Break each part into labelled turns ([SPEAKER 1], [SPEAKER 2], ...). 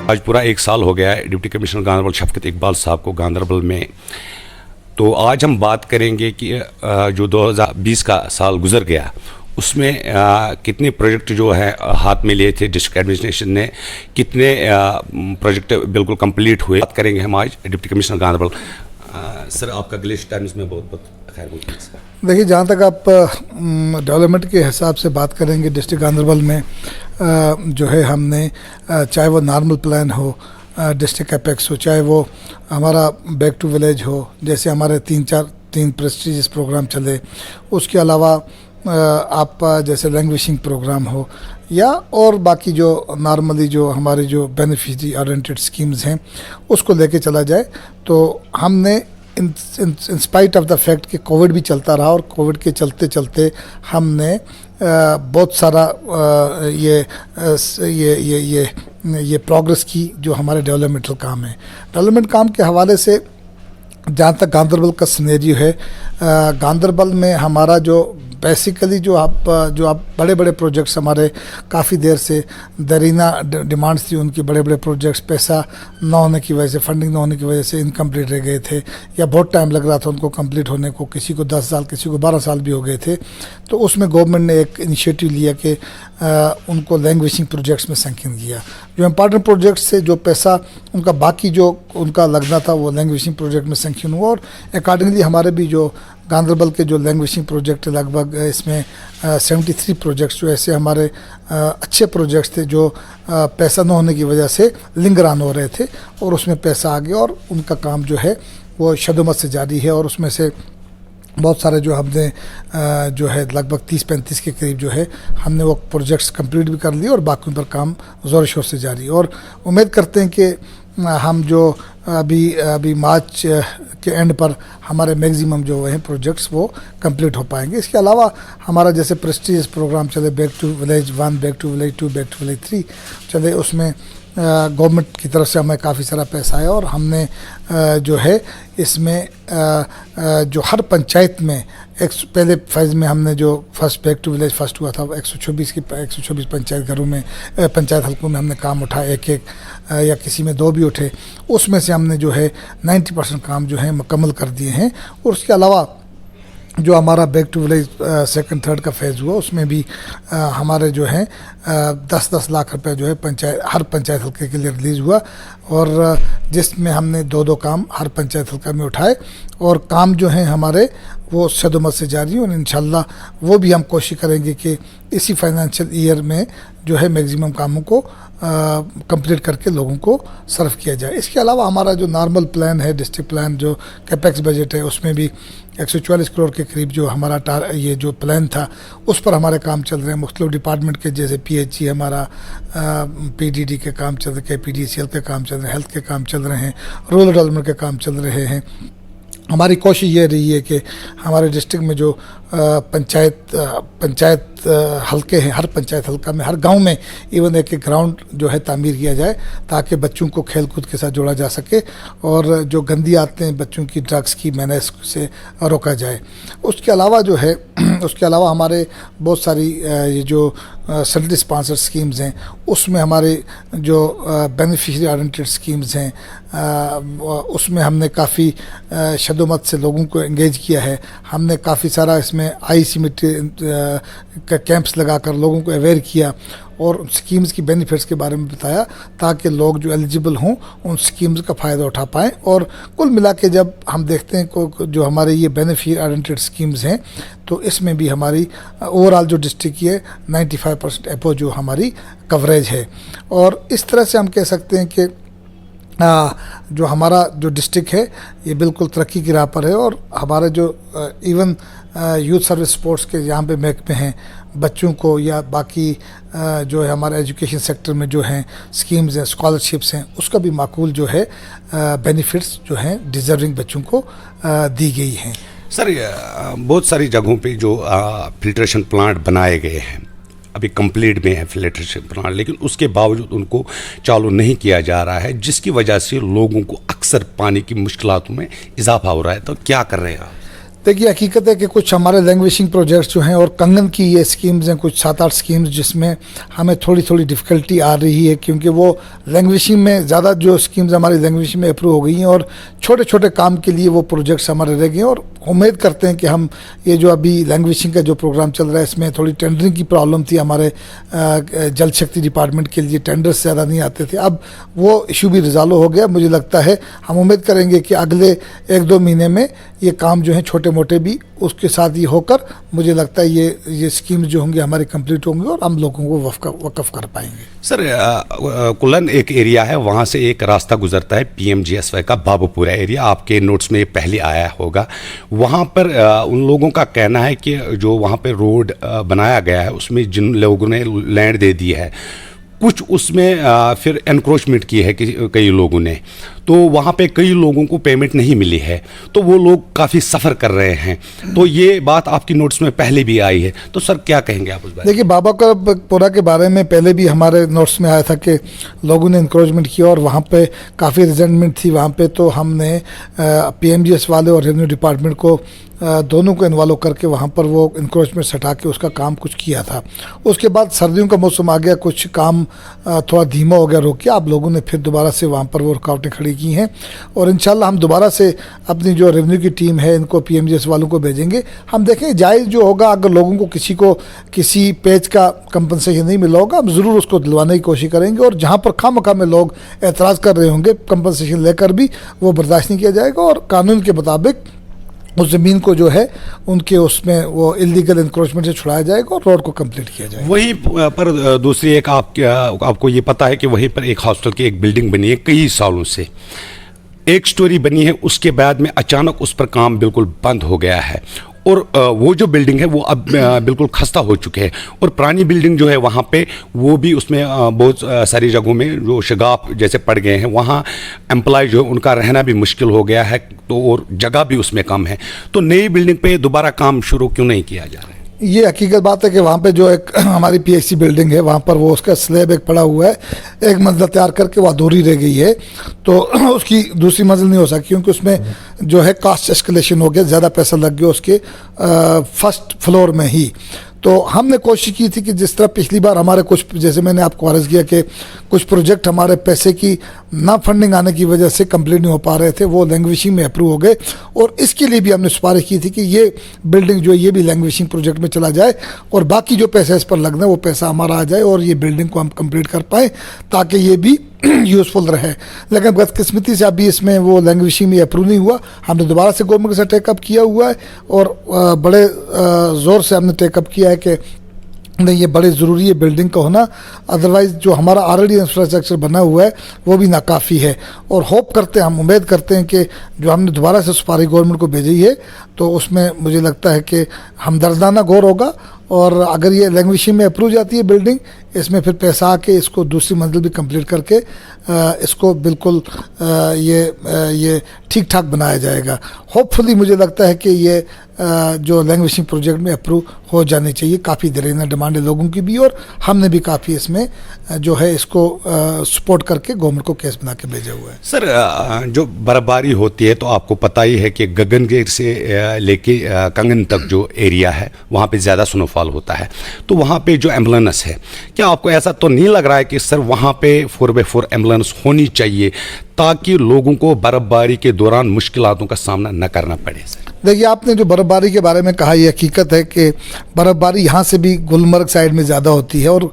[SPEAKER 1] आज पूरा 1 साल हो गया है डिप्टी कमिश्नर गांधरबल शफकत इकबाल साहब को गांधरबल में। तो आज हम बात करेंगे कि जो 2020 का साल गुजर गया उसमें कितने प्रोजेक्ट जो है हाथ में लिए थे डिस्ट्रिक्ट एडमिनिस्ट्रेशन ने, कितने प्रोजेक्ट बिल्कुल कंप्लीट हुए, बात करेंगे हम आज डिप्टी कमिश्नर गांधरबल। सर आपका गिलिश टाइम्स में बहुत बहुत खैर मकदम।
[SPEAKER 2] देखिए, जहाँ तक आप डेवलपमेंट के हिसाब से बात करेंगे डिस्ट्रिक्ट गांधरबल में जो है हमने चाहे वो नॉर्मल प्लान हो, डिस्ट्रिक्ट एपेक्स हो, चाहे वो हमारा बैक टू विलेज हो, जैसे हमारे तीन प्रेस्टिजियस प्रोग्राम चले, उसके अलावा आप जैसे लैंग्वेजिंग प्रोग्राम हो या और बाकी जो नॉर्मली जो हमारे जो बेनिफिशियरी ओरिएंटेड स्कीम्स हैं उसको लेके चला जाए। तो हमने in spite of the fact कि कोविड भी चलता रहा और कोविड के चलते चलते हमने बहुत सारा ये प्रोग्रेस की जो हमारे डेवलपमेंटल काम है। डेवलपमेंट काम के हवाले से जहाँ तक गांधरबल का सिनेरियो है, गांधरबल में हमारा जो बेसिकली जो आप बड़े बड़े प्रोजेक्ट्स हमारे काफ़ी देर से दरीना डिमांड्स थी उनकी, बड़े बड़े प्रोजेक्ट्स पैसा न होने की वजह से, फंडिंग न होने की वजह से इनकम्प्लीट रह गए थे या बहुत टाइम लग रहा था उनको कंप्लीट होने को, किसी को 10 साल किसी को 12 साल भी हो गए थे। तो उसमें गवर्नमेंट ने एक इनिशिएटिव लिया कि उनको लैंग्वेजिंग प्रोजेक्ट्स में सैंक्शन किया। जो इम्पॉर्टेंट प्रोजेक्ट्स से जो पैसा उनका बाकी जो उनका लगना था वो लैंग्वेजिंग प्रोजेक्ट में सैंक्शन हुआ और अकॉर्डिंगली हमारे भी जो गांधरबल के जो लैंग्वेजिंग प्रोजेक्ट लगभग इसमें 73 प्रोजेक्ट्स जो ऐसे हमारे अच्छे प्रोजेक्ट्स थे जो पैसा न होने की वजह से लिंगर ऑन हो रहे थे और उसमें पैसा आ गया और उनका काम जो है वो शदोमत से जारी है। और उसमें से बहुत सारे जो हमने जो है लगभग 30-35 के करीब जो है हमने वो प्रोजेक्ट्स कंप्लीट भी कर लिए और बाकी पर काम ज़ोर शोर से जारी है। और उम्मीद करते हैं कि हम जो अभी मार्च के एंड पर हमारे मैक्सिमम जो हैं प्रोजेक्ट्स वो कंप्लीट हो पाएंगे। इसके अलावा हमारा जैसे प्रेस्टिजियस प्रोग्राम चले, back to village 1, back to village 2, back to village 3 चले, उसमें गवर्नमेंट की तरफ से हमें काफ़ी सारा पैसा आया और हमने जो है इसमें जो हर पंचायत में पहले फेज़ में हमने जो first back to village first हुआ था 124 पंचायत घरों में, पंचायत हल्कों में हमने काम उठाया, एक या किसी में 2 भी उठे, उसमें से हमने जो है 90% काम जो है मुकम्मल कर दिए हैं। और उसके अलावा जो हमारा back to village second third का फेज़ हुआ उसमें भी हमारे जो हैं 10-10 लाख रुपए जो है हर पंचायत हल्के के लिए रिलीज़ हुआ और जिसमें हमने 2-2 काम हर पंचायत हल्का में उठाए और काम जो हैं हमारे वो सदोमत से जारी और इंशाल्लाह वो भी हम कोशिश करेंगे कि इसी फाइनेंशियल ईयर में जो है मैक्सिमम कामों को कंप्लीट करके लोगों को सर्व किया जाए। इसके अलावा हमारा जो नॉर्मल प्लान है, डिस्ट्रिक्ट प्लान जो कैपेक्स बजट है, उसमें भी 144 करोड़ के करीब जो हमारा ये जो प्लान था उस पर हमारे काम चल रहे हैं। मुख्तलिफ डिपार्टमेंट के जैसे PHE हमारा PDD के काम चल रहे हैं, PDCL के काम चल रहे हैं, हेल्थ के काम चल रहे हैं, रूरल डेवलपमेंट के काम चल रहे हैं। हमारी कोशिश ये रही है कि हमारे डिस्ट्रिक्ट में जो पंचायत हल्के हैं, हर पंचायत हल्का में, हर गांव में इवन एक ग्राउंड जो है तामीर किया जाए ताकि बच्चों को खेल कूद के साथ जोड़ा जा सके और जो गंदी आदतें बच्चों की ड्रग्स की मैनेज से रोका जाए। उसके अलावा जो है उसके अलावा हमारे बहुत सारी ये जो सेंट्रल स्पॉन्सर स्कीम्स हैं उसमें हमारे जो बेनिफिशियरी ओरिएंटेड स्कीम्स हैं उसमें हमने काफ़ी शदोमत से लोगों को एंगेज किया है। हमने काफ़ी सारा इसमें ICMT का कैंप्स लगाकर लोगों को अवेयर किया और स्कीम्स की बेनिफिट्स के बारे में बताया ताकि लोग जो एलिजिबल हों उन स्कीम्स का फ़ायदा उठा पाएँ। और कुल मिला के जब हम देखते हैं जो हमारे ये बेनिफिशियरी ओरिएंटेड स्कीम्स हैं तो इसमें भी हमारी ओवरऑल जो डिस्ट्रिक्ट की है 95% एबो जो हमारी कवरेज है। और इस तरह से हम कह सकते हैं कि जो हमारा जो डिस्ट्रिक्ट है ये बिल्कुल तरक्की की राह पर है और हमारे जो इवन यूथ सर्विस स्पोर्ट्स के यहाँ पे महकमे हैं, बच्चों को या बाकी जो है हमारे एजुकेशन सेक्टर में जो हैं स्कीम्स हैं, स्कॉलरशिप्स हैं, उसका भी माकूल जो है बेनिफिट्स जो हैं डिज़र्विंग बच्चों को दी गई हैं।
[SPEAKER 1] सर बहुत सारी जगहों पे जो फिल्ट्रेशन प्लांट बनाए गए हैं अभी कंप्लीट में है फिल्ट्रेशन प्लांट, लेकिन उसके बावजूद उनको चालू नहीं किया जा रहा है जिसकी वजह से लोगों को अक्सर पानी की मुश्किलातों में इजाफा हो रहा है। तो क्या कर रहे हैं आप?
[SPEAKER 2] देखिए, हकीकत है कि कुछ हमारे लैंग्वेजिंग प्रोजेक्ट्स जो हैं और कंगन की ये स्कीम्स हैं, कुछ 7-8 स्कीम्स जिसमें हमें थोड़ी थोड़ी डिफ़िकल्टी आ रही है, क्योंकि वो लैंग्वेजिंग में ज़्यादा जो स्कीम्स हमारी लैंग्वेजिंग में अप्रूव हो गई हैं और छोटे छोटे काम के लिए वो प्रोजेक्ट्स हमारे रह गए हैं। और उम्मीद करते हैं कि हम ये जो अभी लैंग्वेजिंग का जो प्रोग्राम चल रहा है, इसमें थोड़ी टेंडरिंग की प्रॉब्लम थी हमारे जल शक्ति डिपार्टमेंट के लिए, टेंडर्स ज़्यादा नहीं आते थे। अब वो इशू भी रिजॉल्व हो गया। मुझे लगता है हम उम्मीद करेंगे कि अगले 1-2 महीने में ये काम जो है छोटे मोटे भी उसके साथ ही होकर, मुझे लगता है ये स्कीम जो होंगी हमारी कंप्लीट होंगी और हम लोगों को वक़फ़ कर पाएंगे।
[SPEAKER 1] सर, कुलन एक एरिया है, वहाँ से एक रास्ता गुजरता है PMGSY का, बाबूपुरा एरिया, आपके नोट्स में पहले आया होगा। वहाँ पर उन लोगों का कहना है कि जो वहाँ पर रोड बनाया गया है उसमें जिन लोगों ने लैंड दे दी है, कुछ उसमें फिर एनक्रोचमेंट की है कई लोगों ने, तो वहाँ पे कई लोगों को पेमेंट नहीं मिली है, तो वो लोग काफ़ी सफ़र कर रहे हैं। तो ये बात आपकी नोट्स में पहले भी आई है, तो सर क्या कहेंगे आप उस बारे में?
[SPEAKER 2] देखिए, बाबूपुरा के बारे में पहले भी हमारे नोट्स में आया था कि लोगों ने इंक्रोचमेंट किया और वहाँ पे काफ़ी रिजेंटमेंट थी वहाँ पे। तो हमने PMGS वाले और रेवेन्यू डिपार्टमेंट को दोनों को इन्वॉल्व करके वहाँ पर वो इंक्रोचमेंट हटा के उसका काम कुछ किया था। उसके बाद सर्दियों का मौसम आ गया, कुछ काम थोड़ा धीमा हो गया, रोक के आप लोगों ने फिर दोबारा से वहाँ पर वो रुकावटें खड़ी की हैं। और इंशाल्लाह हम दोबारा से अपनी जो रेवेन्यू की टीम है इनको PMGS वालों को भेजेंगे। हम देखें जायज़ जो होगा, अगर लोगों को किसी पेज का कंपनसेशन नहीं मिला होगा, हम ज़रूर उसको दिलवाने की कोशिश करेंगे। और जहाँ पर खामखा में लोग एतराज़ कर रहे होंगे कंपनसेशन लेकर भी, वो बर्दाश्त नहीं किया जाएगा और कानून के मुताबिक उस ज़मीन को जो है उनके उसमें वो इलीगल इंक्रोचमेंट से छुड़ाया जाएगा और रोड को कंप्लीट किया जाएगा।
[SPEAKER 1] वहीं पर दूसरी एक आपको ये पता है कि वहीं पर एक हॉस्टल की एक बिल्डिंग बनी है कई सालों से, एक स्टोरी बनी है, उसके बाद में अचानक उस पर काम बिल्कुल बंद हो गया है और वो जो बिल्डिंग है वो अब बिल्कुल खस्ता हो चुके हैं। और पुरानी बिल्डिंग जो है वहाँ पे वो भी उसमें बहुत सारी जगहों में जो शगाफ जैसे पड़ गए हैं, वहाँ एम्प्लॉय जो है उनका रहना भी मुश्किल हो गया है, तो और जगह भी उसमें कम है। तो नई बिल्डिंग पे दोबारा काम शुरू क्यों नहीं किया जा रहा है?
[SPEAKER 2] ये हकीकत बात है कि वहाँ पे जो एक हमारी PHC बिल्डिंग है, वहाँ पर वो उसका स्लैब एक पड़ा हुआ है, एक मंजिल तैयार करके वो अधूरी रह गई है, तो उसकी दूसरी मंजिल नहीं हो सकी क्योंकि उसमें जो है कास्ट एस्केलेशन हो गया, ज़्यादा पैसा लग गया उसके फर्स्ट फ्लोर में ही। तो हमने कोशिश की थी कि जिस तरह पिछली बार हमारे कुछ, जैसे मैंने आपको अर्ज़ किया कि कुछ प्रोजेक्ट हमारे पैसे की ना फंडिंग आने की वजह से कंप्लीट नहीं हो पा रहे थे, वो लैंग्वेजिंग में अप्रूव हो गए। और इसके लिए भी हमने सिफारिश की थी कि ये बिल्डिंग जो है ये भी लैंग्वेजिंग प्रोजेक्ट में चला जाए और बाकी जो पैसा इस पर लगना है वो पैसा हमारा आ जाए और ये बिल्डिंग को हम कंप्लीट कर पाएँ, ताकि ये भी यूज़फुल रहे। लेकिन बदकिस्मती से अभी इसमें वो लैंग्वेजिंग में अप्रूव नहीं हुआ। हमने दोबारा से गवर्नमेंट के साथ टेकअप किया हुआ है और बड़े ज़ोर से हमने टेकअप किया है कि नहीं, ये बड़े ज़रूरी है बिल्डिंग का होना, अदरवाइज़ जो हमारा ऑलरेडी इंफ्रास्ट्रक्चर बना हुआ है वो भी नाकाफ़ी है। और होप करते हैं, हम उम्मीद करते हैं कि जो हमने दोबारा से सिफारिश गवर्नमेंट को भेजी है तो उसमें मुझे लगता है कि हमदर्दाना गौर होगा और अगर ये लैंग्वेजिंग में अप्रूव जाती है बिल्डिंग, इसमें फिर पैसा आके इसको दूसरी मंजिल भी कंप्लीट करके इसको बिल्कुल ये ठीक ठाक बनाया जाएगा। होपफुली मुझे लगता है कि ये जो लैंग्वेजिंग प्रोजेक्ट में अप्रूव हो जानी चाहिए। काफ़ी देर डिमांड है लोगों की भी और हमने भी काफ़ी इसमें जो है इसको सपोर्ट करके गवर्नमेंट को केस बना के भेजा हुआ है।
[SPEAKER 1] सर, जो बर्फबारी होती है तो आपको पता ही है कि गगनगिर से लेके कंगन तक जो एरिया है वहाँ पे ज़्यादा स्नोफॉल होता है, तो वहाँ पे जो एम्बुलेंस है, क्या आपको ऐसा तो नहीं लग रहा है कि सर वहाँ पे 4x4 एम्बुलेंस होनी चाहिए ताकि लोगों को बर्फबारी के दौरान मुश्किलातों का सामना न करना पड़े? सर
[SPEAKER 2] देखिए, आपने जो बर्फ़बारी के बारे में कहा, ये हकीकत है कि बर्फ़बारी यहाँ से भी गुलमर्ग साइड में ज़्यादा होती है और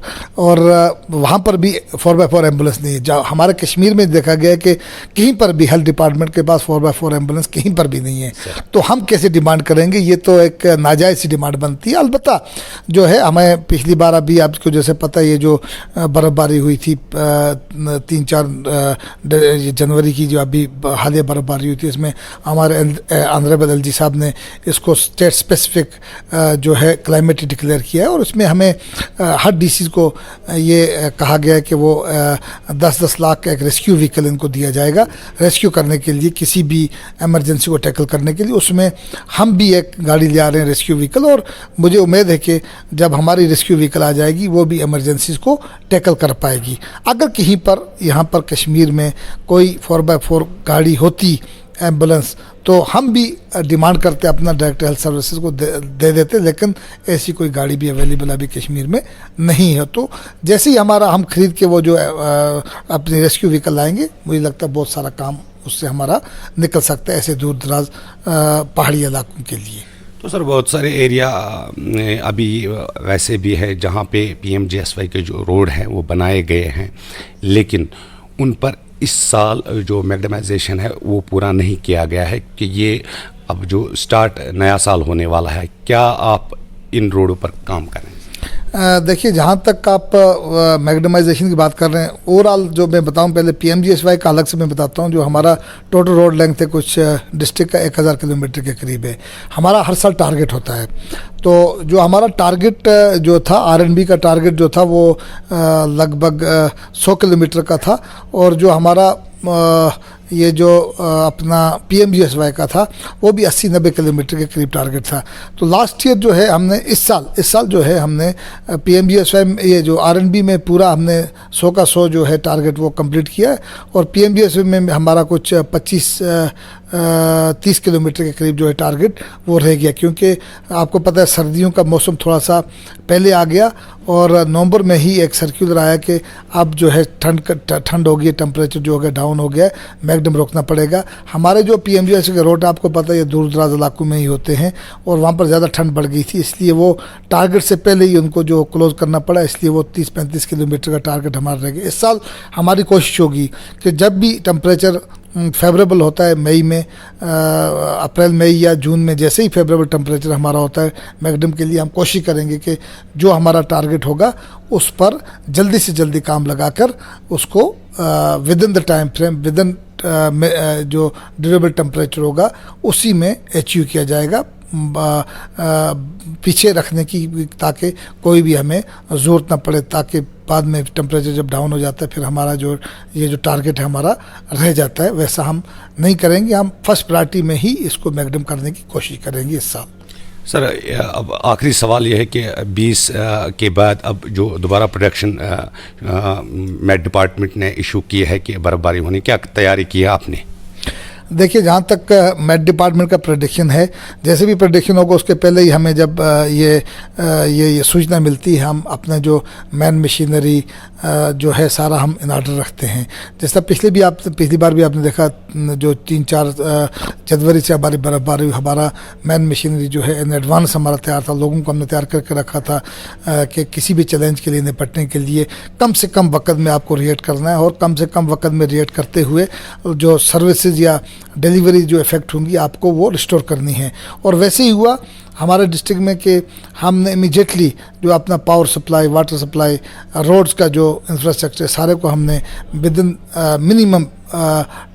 [SPEAKER 2] वहाँ पर भी 4x4 एम्बुलेंस नहीं है। जहाँ हमारे कश्मीर में देखा गया है कि कहीं पर भी हेल्थ डिपार्टमेंट के पास 4x4 एम्बुलेंस कहीं पर भी नहीं है, तो हम कैसे डिमांड करेंगे? ये तो एक नाजायज़ सी डिमांड बनती है। अलबत्ता जो है हमें पिछली बार अभी आपको जैसे पता है, ये जो बर्फ़बारी हुई थी 3-4 जनवरी की जो अभी हालिया बर्फ़बारी हुई थी, इसमें हमारे ऑनरेबल LG साहब ने इसको स्टेट स्पेसिफिक जो है क्लाइमेट डिक्लेयर किया है और उसमें हमें हर DCs को ये कहा गया है कि वो 10-10 लाख का एक रेस्क्यू व्हीकल इनको दिया जाएगा रेस्क्यू करने के लिए, किसी भी एमरजेंसी को टैकल करने के लिए। उसमें हम भी एक गाड़ी ले आ रहे हैं रेस्क्यू व्हीकल, और मुझे उम्मीद है कि जब हमारी रेस्क्यू व्हीकल आ जाएगी वो भी एमरजेंसीज को टैकल कर पाएगी। अगर कहीं पर यहाँ पर कश्मीर में कोई 4x4 गाड़ी होती एम्बुलेंस, तो हम भी डिमांड करते अपना डायरेक्ट हेल्थ सर्विसेज को दे देते, लेकिन ऐसी कोई गाड़ी भी अवेलेबल अभी कश्मीर में नहीं है। तो जैसे ही हम खरीद के वो जो अपनी रेस्क्यू व्हीकल लाएंगे, मुझे लगता है बहुत सारा काम उससे हमारा निकल सकता है ऐसे दूर दराज पहाड़ी इलाकों के लिए।
[SPEAKER 1] तो सर बहुत सारे एरिया अभी वैसे भी है जहाँ पे PMGSY के जो रोड हैं वो बनाए गए हैं, लेकिन उन पर इस साल जो मैग्डमाइजेशन है वो पूरा नहीं किया गया है कि ये अब जो स्टार्ट नया साल होने वाला है, क्या आप इन रोडों पर काम करें?
[SPEAKER 2] देखिए, जहाँ तक आप मैग्डमाइजेशन की बात कर रहे हैं, ओवरऑल जो मैं बताऊं, पहले PMGSY का अलग से मैं बताता हूं। जो हमारा टोटल रोड लेंथ है कुछ डिस्ट्रिक्ट का 1000 किलोमीटर के करीब है। हमारा हर साल टारगेट होता है। तो जो हमारा टारगेट जो था, RNB का टारगेट जो था वो लगभग 100 किलोमीटर का था, और जो हमारा ये जो अपना PMGSY का था वो भी 80-90 किलोमीटर के करीब टारगेट था। तो लास्ट ईयर जो है हमने इस साल जो है हमने PMGSY में, ये जो RNB में पूरा हमने 100 का 100 जो है टारगेट वो कंप्लीट किया है, और PMGSY में हमारा कुछ 25-30 किलोमीटर के करीब जो है टारगेट वो रह गया, क्योंकि आपको पता है सर्दियों का मौसम थोड़ा सा पहले आ गया, और नवंबर में ही एक सर्कुलर आया कि अब जो है ठंड हो गई, टेम्परेचर जो हो गया डाउन हो गया, मैगडम रोकना पड़ेगा। हमारे जो PMGSY के रोड आपको पता है ये दूर दराज इलाकों में ही होते हैं, और वहाँ पर ज़्यादा ठंड बढ़ गई थी, इसलिए वो टारगेट से पहले ही उनको जो क्लोज करना पड़ा, इसलिए वो 30-35 किलोमीटर का टारगेट हमारा रह गया। इस साल हमारी कोशिश होगी कि जब भी टेम्परेचर फेवरेबल होता है, मई में, अप्रैल मई या जून में, जैसे ही फेवरेबल टेम्परेचर हमारा होता है मैगडम के लिए, हम कोशिश करेंगे कि जो हमारा टारगेट होगा उस पर जल्दी से जल्दी काम लगाकर उसको with in the time frame, with in जो ड्यूरेबल टेम्परेचर होगा उसी में अचीव किया जाएगा, पीछे रखने की, ताकि कोई भी हमें ज़रूरत ना पड़े, ताकि बाद में टेम्परेचर जब डाउन हो जाता है फिर हमारा ये जो टारगेट है हमारा रह जाता है। वैसा हम नहीं करेंगे, हम फर्स्ट प्रायोरिटी में ही इसको मैगडम करने की कोशिश करेंगे इस साल।
[SPEAKER 1] सर अब आखिरी सवाल यह है कि 20 के बाद अब जो दोबारा प्रोडक्शन मेट डिपार्टमेंट ने इशू की है कि बर्फबारी होने, क्या तैयारी की है आपने?
[SPEAKER 2] देखिए, जहाँ तक मेट डिपार्टमेंट का प्रेडिक्शन है, जैसे भी प्रेडिक्शन होगा उसके पहले ही हमें जब ये सूचना मिलती है, हम अपना जो मैन मशीनरी जो है सारा हम इन ऑर्डर रखते हैं। जैसा पिछली बार भी आपने देखा, जो 3-4 जनवरी से हमारी बर्फबारी, हमारा मैन मशीनरी जो है इन एडवांस हमारा तैयार था, लोगों को हमने तैयार करके रखा था कि किसी भी चैलेंज के लिए निपटने के लिए कम से कम वक्त में आपको रिएक्ट करना है, और कम से कम वक्त में रिएक्ट करते हुए जो सर्विसेज या डिलीवरी जो इफ़ेक्ट होंगी आपको वो रिस्टोर करनी है। और वैसे ही हुआ हमारे डिस्ट्रिक्ट में कि हमने इमीडिएटली जो अपना power supply, water supply, roads का जो इंफ्रास्ट्रक्चर, सारे को हमने विद इन मिनिमम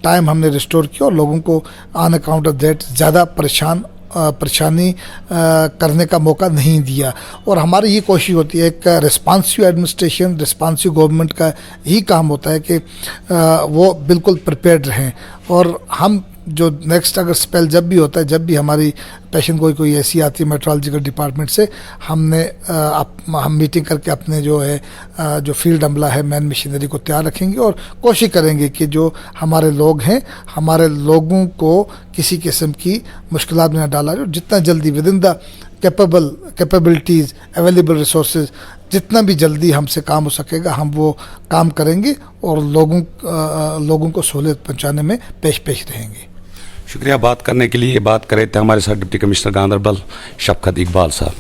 [SPEAKER 2] टाइम हमने रिस्टोर किया, और लोगों को ऑन अकाउंट ऑफ दैट ज़्यादा परेशानी करने का मौका नहीं दिया। और हमारी ये कोशिश होती है, एक रिस्पांसिव एडमिनिस्ट्रेशन, रिस्पांसिव गवर्नमेंट का ही काम होता है कि वो बिल्कुल प्रिपेयर्ड रहें। और हम जो नेक्स्ट अगर स्पेल जब भी होता है, जब भी हमारी पेशेंट कोई ऐसी आती है मेट्रोलॉजिकल डिपार्टमेंट से, हम मीटिंग करके अपने जो है जो फील्ड अमला है, मैन मशीनरी को तैयार रखेंगे, और कोशिश करेंगे कि जो हमारे लोग हैं, हमारे लोगों को किसी किस्म की मुश्किलात में न डाला जाए। जितना जल्दी with in the capabilities, available resources, जितना भी जल्दी हमसे काम हो सकेगा हम वो काम करेंगे, और लोगों को सहूलियत पहुँचाने में पेश रहेंगे।
[SPEAKER 1] शुक्रिया बात करने के लिए। बात कर रहे थे हमारे साथ डिप्टी कमिश्नर गांधरबल शफकत इकबाल साहब।